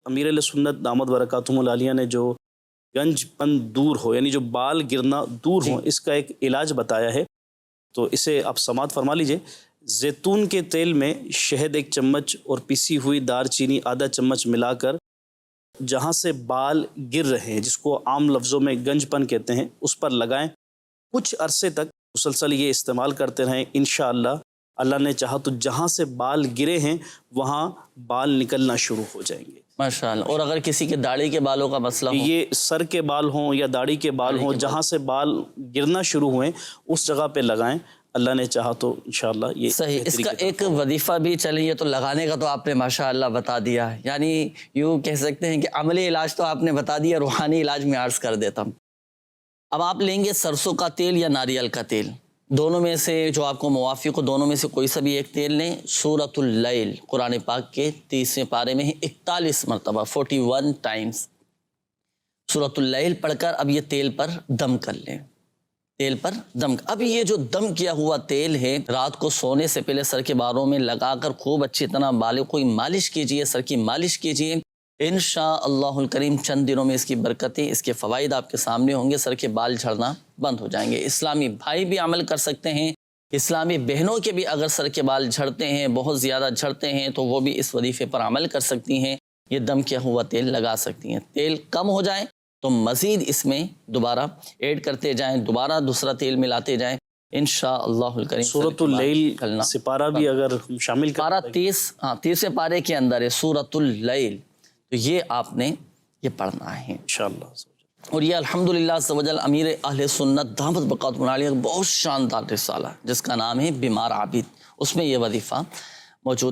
امیر علیہ سنت دامت برکاتہم العالیہ نے جو گنج پن دور ہو، یعنی جو بال گرنا دور ہو، اس کا ایک علاج بتایا ہے، تو اسے آپ سماعت فرما لیجئے۔ زیتون کے تیل میں شہد 1 چمچ اور پیسی ہوئی دار چینی آدھا چمچ ملا کر جہاں سے بال گر رہے ہیں، جس کو عام لفظوں میں گنج پن کہتے ہیں، اس پر لگائیں۔ کچھ عرصے تک مسلسل یہ استعمال کرتے رہیں، انشاءاللہ اللہ نے چاہا تو جہاں سے بال گرے ہیں وہاں بال نکلنا شروع ہو جائیں گے ماشاءاللہ۔ اور اگر کسی کے داڑھی کے بالوں کا مسئلہ ہو، یہ سر کے بال ہوں یا داڑھی کے بال ہوں، جہاں سے بال گرنا شروع ہوئیں اس جگہ پہ لگائیں، اللہ نے چاہا تو انشاءاللہ یہ صحیح۔ اس کا ایک وظیفہ بھی چلیے، تو لگانے کا تو آپ نے ماشاءاللہ بتا دیا، یعنی یوں کہہ سکتے ہیں کہ عملی علاج تو آپ نے بتا دیا، روحانی علاج میں عرض کر دیتا ہوں۔ اب آپ لیں گے سرسوں کا تیل یا ناریل کا تیل، دونوں میں سے جو آپ کو موافق ہو، دونوں میں سے کوئی سا بھی ایک تیل لیں۔ سورۃ اللیل قرآن پاک کے 30ویں پارے میں 41 مرتبہ 41 ٹائمز سورۃ اللیل پڑھ کر اب یہ تیل پر دم کر لیں، تیل پر دم۔ اب یہ جو دم کیا ہوا تیل ہے، رات کو سونے سے پہلے سر کے بالوں میں لگا کر خوب اچھی طرح بالوں کو مالش کیجئے، سر کی مالش کیجئے۔ انشاءاللہ الکریم چند دنوں میں اس کی برکتیں، اس کے فوائد آپ کے سامنے ہوں گے، سر کے بال جھڑنا بند ہو جائیں گے۔ اسلامی بھائی بھی عمل کر سکتے ہیں، اسلامی بہنوں کے بھی اگر سر کے بال جھڑتے ہیں، بہت زیادہ جھڑتے ہیں، تو وہ بھی اس وظیفے پر عمل کر سکتی ہیں، یہ دم کیا ہوا تیل لگا سکتی ہیں۔ تیل کم ہو جائے تو مزید اس میں دوبارہ ایڈ کرتے جائیں، دوبارہ دوسرا تیل ملاتے جائیں، انشاءاللہ الکریم۔ سورۃ اللیل سپارہ بھی اگر شامل کر پارہ 30 پارے کے اندر ہے سورۃ اللیل، تو یہ آپ نے یہ پڑھنا ہے انشاءاللہ۔ اور یہ الحمدللہ عز و جل امیر اہل سنت دامت برکاتہم العالیہ کا بہت شاندار رسالہ جس کا نام ہے بیمار عابد، اس میں یہ وظیفہ موجود ہے۔